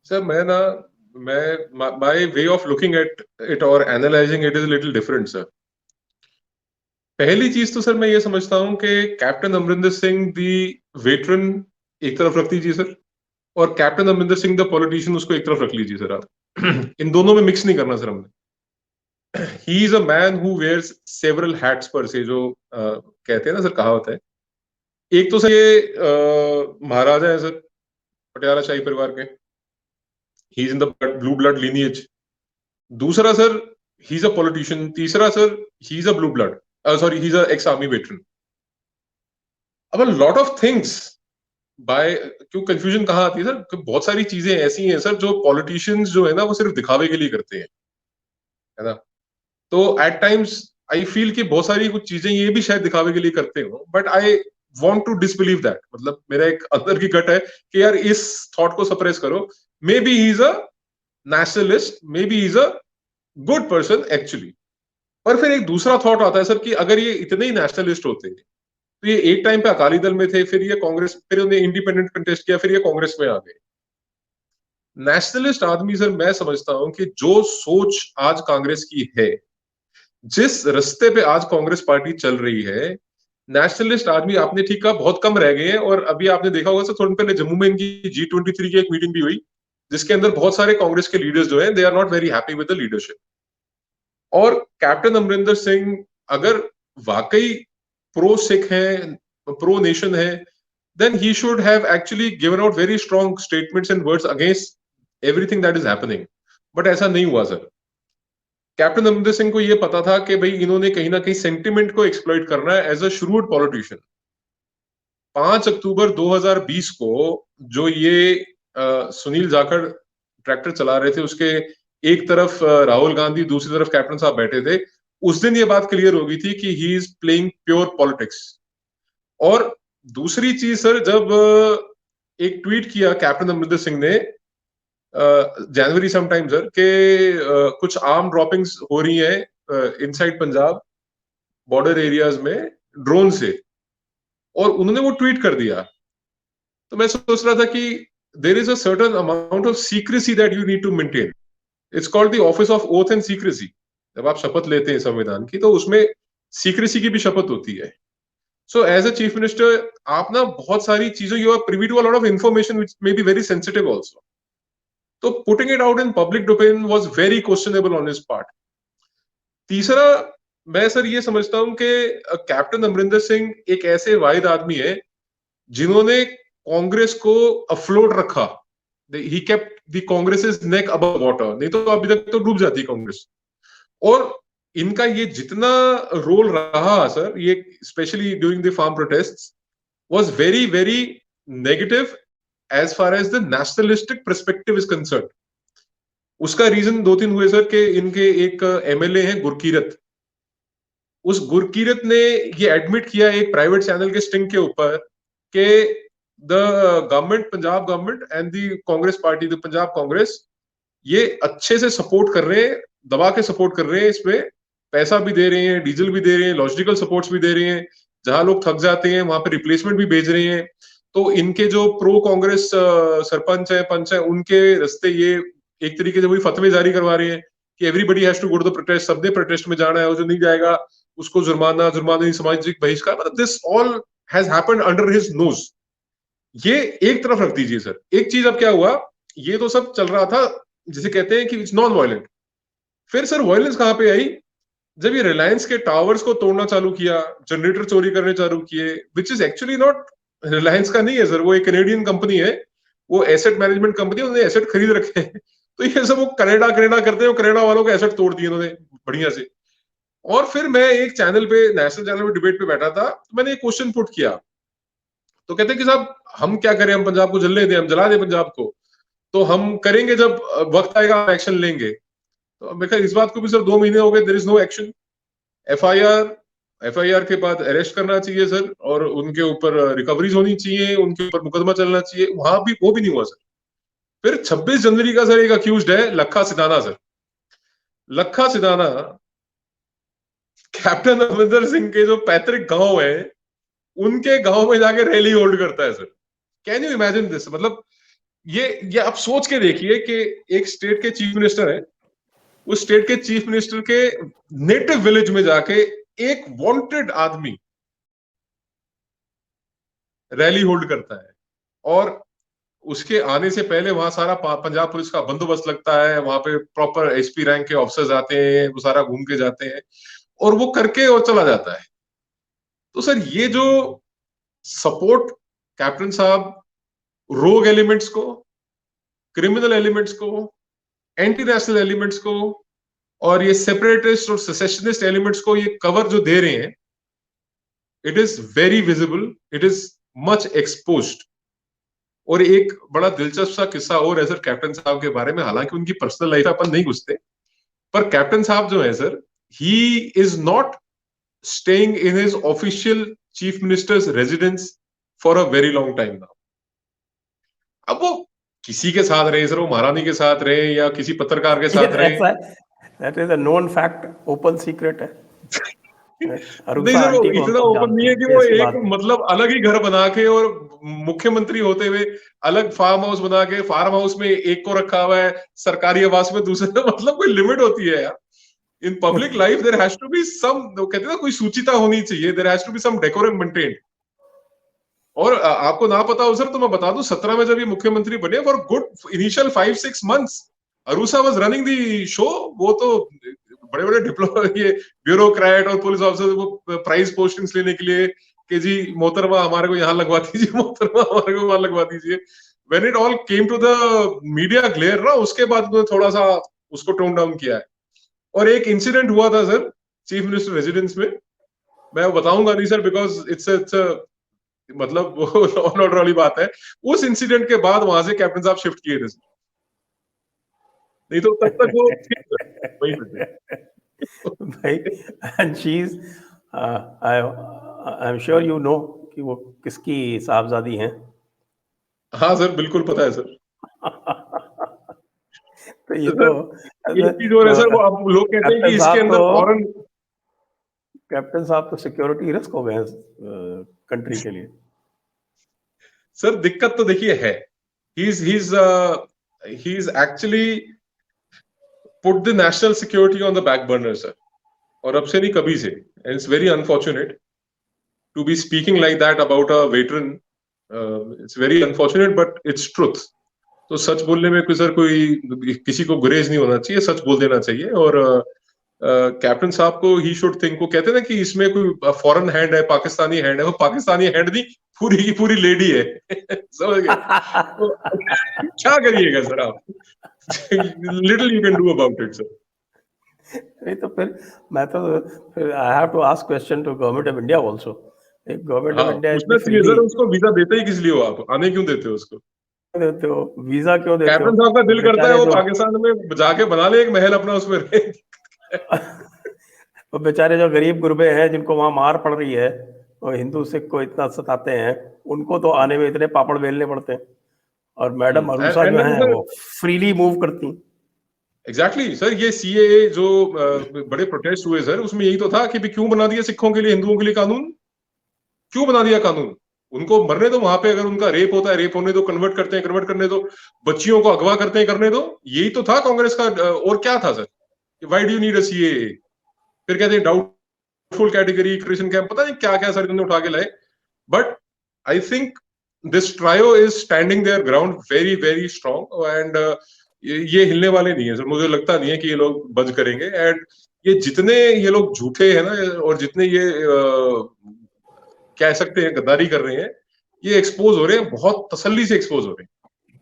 Sir मैं my way of looking at it और analysing it is little different sir. पहली चीज तो सर मैं ये समझता हूं कि captain Amarinder Singh the veteran एक तरफ रख दीजिए सर, और captain Amarinder Singh the politician उसको एक तरफ रख लीजिए सर आप। इन दोनों में मिक्स नहीं करना सर हमने। He is a man who wears several hats per se, जो कहते हैं ना सर, कहावत है। एक तो सर ये महाराजा है सर, पटियाला शाही परिवार के। He is in the blue blood lineage. दूसरा sir, he is a politician. तीसरा sir, he is a blue blood, sorry, he is a ex army veteran. अब लॉट ऑफ थिंग्स बाय, क्यों confusion कहाँ आती है सर, कि बहुत सारी चीजें ऐसी हैं सर जो पॉलिटिशियंस जो है ना वो सिर्फ दिखावे के लिए करते हैं, है ना। तो एट टाइम्स आई फील कि बहुत सारी कुछ चीजें ये भी शायद दिखावे के लिए करते हो, but I want to disbelieve that. मतलब मेरा एक अंदर की गट है कि यार इस थॉट को सप्रेस करो। May be he is a nationalist, may be he is a good person actually. पर फिर एक दूसरा थॉट आता है सर कि अगर ये इतने ही नेशनलिस्ट होते तो ये एक टाइम पे अकाली दल में थे, फिर ये कांग्रेस, फिर उन्हें इंडिपेंडेंट कंटेस्ट किया, फिर ये कांग्रेस में आ गए। नेशनलिस्ट आदमी सर, मैं समझता हूं कि जो सोच आज कांग्रेस की है, जिस रास्ते पे आज कांग्रेस पार्टी चल रही है, नेशनलिस्ट आदमी आपने ठीक कहा बहुत कम रह गए हैं। और अभी आपने देखा होगा सर, थोड़ी दिन पहले जम्मू में इनकी G23 की एक मीटिंग भी हुई, जिसके अंदर बहुत सारे कांग्रेस के लीडर्स जो हैं, they are not very happy with the leadership. और कैप्टन अमरिंदर सिंह अगर वाकई प्रो सिख है, प्रो नेशन है, then he should have actually given out very strong statements and words against everything that is happening. But ऐसा नहीं हुआ सर। कैप्टन अमरिंदर सिंह को यह पता था कि भाई इन्होंने कहीं ना कहीं सेंटिमेंट को एक्सप्लॉइट करना है एज अ श्रूड पॉलिटिशियन। 5 अक्टूबर 2020 को जो ये सुनील जाखड़ ट्रैक्टर चला रहे थे, उसके एक तरफ राहुल गांधी, दूसरी तरफ कैप्टन साहब बैठे थे। उस दिन ये बात क्लियर हो गई थी कि he is playing pure politics. और दूसरी चीज सर, जब एक ट्वीट किया कैप्टन अमरिंदर सिंह ने जनवरी समटाइम सर के कुछ आर्म ड्रॉपिंग्स हो रही हैं इनसाइड पंजाब बॉर्डर एरियाज में ड्रोन से, और उन्होंने वो ट्वीट कर दिया। तो मैं सोच रहा था कि there is a certain amount of secrecy that you need to maintain. It's called the office of oath and secrecy. जब आप शपथ लेते हैं संविधान की, तो उसमें सीक्रेसी की भी शपथ होती है। So as a chief minister, आप ना बहुत सारी चीजों, you are privy to a lot of information which may be very sensitive also. तो putting it out in public domain was very questionable on his part. तीसरा, मैं sir ये समझता हूं कि कैप्टन अमरिंदर सिंह एक ऐसे वाहिद आदमी है जिन्होंने कांग्रेस को अफ्लोट रखा। He kept the Congress neck above water, नहीं तो अभी तक तो डूब जाती कांग्रेस। और इनका ये जितना रोल रहा सर, ये specially during the farm protest, was very very negative as far as the nationalistic perspective is concerned. उसका रीजन दो तीन हुए सर, कि इनके एक एमएलए हैं गुरकीरत। उस गुरकीरत ने ये एडमिट किया एक प्राइवेट चैनल के स्टिंग के ऊपर कि the government, Punjab government and the Congress party, the Punjab Congress, ये अच्छे से सपोर्ट कर रहे हैं, दबा के सपोर्ट कर रहे हैं। इसमें पैसा भी दे रहे हैं, डीजल भी दे रहे हैं, लॉजिस्टिकल सपोर्ट्स भी दे रहे हैं। जहां लोग थक जाते हैं वहां पे रिप्लेसमेंट भी भेज रहे हैं। तो इनके जो प्रो कांग्रेस सरपंच है, पंच है, उनके रस्ते ये एक तरीके से वही फतवे जारी करवा रहे हैं कि everybody has to go to the protest, सबने प्रोटेस्ट में जाना है, और जो नहीं जाएगा उसको जुर्माना, जुर्माना सामाजिक बहिष्कार। मतलब this all has happened under his nose. ये एक तरफ रख दीजिए सर। एक चीज अब क्या हुआ, ये तो सब चल रहा था जिसे कहते हैं कि इट्स नॉन वायलेंट। फिर सर वायलेंस कहां पे आई, जब ये रिलायंस के टावर्स को तोड़ना चालू किया, जनरेटर चोरी करने चालू किए, which is actually not Reliance का नहीं है सर, वो एक कैनेडियन कंपनी है, वो एसेट मैनेजमेंट कंपनी है, उन्होंने एसेट खरीद रखे हैं। तो ये सब वो कनाडा कनाडा करते हैं, कनाडा वालों के एसेट तोड़ दिए उन्होंने बढ़िया से। और फिर मैं एक चैनल पे, नेशनल चैनल पे डिबेट पे बैठा था, तो मैंने एक क्वेश्चन पुट किया। तो कहते कि साहब हम क्या करें, हम पंजाब को जलने दें, हम जला दें पंजाब को, तो हम करेंगे जब वक्त आएगा एक्शन लेंगे। तो मैं इस बात को भी सर 2 महीने हो गए, there is no action. FIR, FIR के बाद अरेस्ट करना चाहिए सर, और उनके ऊपर रिकवरीज होनी चाहिए, उनके ऊपर मुकदमा चलना चाहिए, वहां भी वो भी नहीं हुआ सर। फिर 26 जनवरी का सर एक अक्यूज्ड है लखा सिधाना सर। लखा सिधाना कैप्टन अमरिंदर सिंह के जो पैतृक गांव है, उनके गांव में जाके रैली होल्ड करता है sir. Can you imagine this? मतलब ये आप सोच के देखिए कि एक स्टेट के चीफ मिनिस्टर है, उस स्टेट के चीफ मिनिस्टर के नेटिव विलेज में जाके एक वांटेड आदमी रैली होल्ड करता है, और उसके आने से पहले वहां सारा पंजाब पुलिस का बंदोबस्त लगता है, वहां पे प्रॉपर एसपी रैंक के ऑफिसर्स आते हैं, वो सारा घूम के जाते हैं और वो करके और चला जाता है। तो सर ये जो सपोर्ट कैप्टन साहब रोग एलिमेंट्स को, क्रिमिनल एलिमेंट्स को, एंटी नेशनल एलिमेंट्स को और ये सेपरेटिस्ट और सेसेशनिस्ट एलिमेंट्स को ये कवर जो दे रहे हैं, it is very visible, it is much exposed. और एक बड़ा दिलचस्प सा किस्सा और है सर कैप्टन साहब के बारे में, हालांकि उनकी पर्सनल लाइफ अपन नहीं घुसते, पर कैप्टन साहब जो है sir, he is not staying in his official chief ministers residence for a very long time now. अब वो किसी के साथ रहे सर, वो महारानी के साथ रहे या किसी पत्रकार के साथ रहे, that is a known fact, open secret है। नहीं सर, वो इतना ओपन नहीं है कि वो एक मतलब अलग ही घर बना के और मुख्यमंत्री होते हुए अलग फार्म हाउस बना के, फार्म हाउस में एक को रखा हुआ है, सरकारी आवास में दूसरे, मतलब कोई लिमिट होती है यार। In public life there has to be some, कहते हैं ना, कोई सूचिता होनी चाहिए, there has to be some decorum maintained. और आपको ना पता हो सर तो मैं बता दूं, 17 में जब ये मुख्यमंत्री बने, for good initial 5-6 months Aroosa was running the show. वो तो बड़े बड़े ये ब्यूरोक्रेट और पुलिस ऑफिसर वो प्राइज पोस्टिंग्स लेने के लिए कि जी मोहतरमा हमारे को यहाँ लगवा दीजिए, मोहतरमा हमारे को वहां लगवा दीजिए। When it all came to the media glare ना, उसके बाद उन्होंने थोड़ा सा उसको टोन डाउन किया है। और एक इंसिडेंट हुआ था सर चीफ मिनिस्टर रेजिडेंस में, मैं बताऊंगा नहीं सर बिकॉज इट्स मतलब वो लॉ एंड ऑर्डर वाली बात है। उस इंसिडेंट के बाद वहां से कैप्टन साहब शिफ्ट किए थे, नहीं तो तब तक वो वही भाई। And she is, I am sure you know कि वो किसकी साहबजादी हैं। हाँ सर, बिल्कुल पता है सर। तो ये तो ये चीज और है सर, वो अब लोग कहते हैं कि इसके अंदर फॉरेन, कैप्टन साहब तो सिक्योरिटी रिस्क हो गए कंट्री के लिए। सर दिक्कत तो देखिए है, he is actually put the national security on the back burner sir, और अब से नहीं कभी से। And it's very unfortunate to be speaking like that about a veteran, it's very unfortunate but it's truth. तो सच बोलने में कोई सर कोई किसी को गुरेज नहीं होना चाहिए, सच बोल देना चाहिए। और कैप्टन साहब को ही शुड थिंक, को कहते हैं ना कि इसमें कोई फॉरेन हैंड है, पाकिस्तानी हैंड है, वो पाकिस्तानी हैंड नहीं, पूरी की पूरी लेडी है। समझ गए? तो क्या करिएगा सर आप, little you can do about it sir. नहीं तो फिर मैं तो फिर I have to ask question to government of India also. Government of India पूछना चाहिए सर, उसको वीजा देते ही किस लिए हो आप, आने क्यों देते हो उसको? देते हो वीजा क्यों देते हो? कैप्टन साहब का दिल करता है वो पाकिस्तान में जाके बना ले एक महल अपना उसमें रहे। वो बेचारे जो गरीब गुरबे हैं जिनको वहां मार पड़ रही है और हिंदू सिख को इतना सताते हैं, उनको तो आने में इतने पापड़ बेलने पड़ते हैं, और मैडम अरूसा जो है वो फ्रीली मूव करती। एग्जैक्टली सर, ये सीएए जो बड़े प्रोटेस्ट हुए सर, उसमें यही तो था कि क्यों बना दिया सिखों के लिए, हिंदुओं के लिए कानून, क्यों बना दिया कानून? उनको मरने दो वहां पे, अगर उनका रेप होता है रेप होने दो, कन्वर्ट करते हैं कन्वर्ट करने दो, बच्चियों को अगवा करते हैं करने दो। यही तो था कांग्रेस का। और क्या था sir, why do you need a CAA? फिर कहते हैं डाउटफुल कैटेगरी, क्रिश्चियन कैंप, पता नहीं क्या क्या सर इन्होंने उठा के लाए। But I think this trio is standing their ground very very strong, and ये हिलने वाले नहीं है सर, मुझे लगता नहीं है कि ये लोग बंद करेंगे। एंड ये जितने ये लोग झूठे हैं ना, और जितने ये कह सकते हैं गद्दारी कर रहे हैं, ये एक्सपोज हो रहे हैं, बहुत तसल्ली से एक्सपोज हो रहे हैं।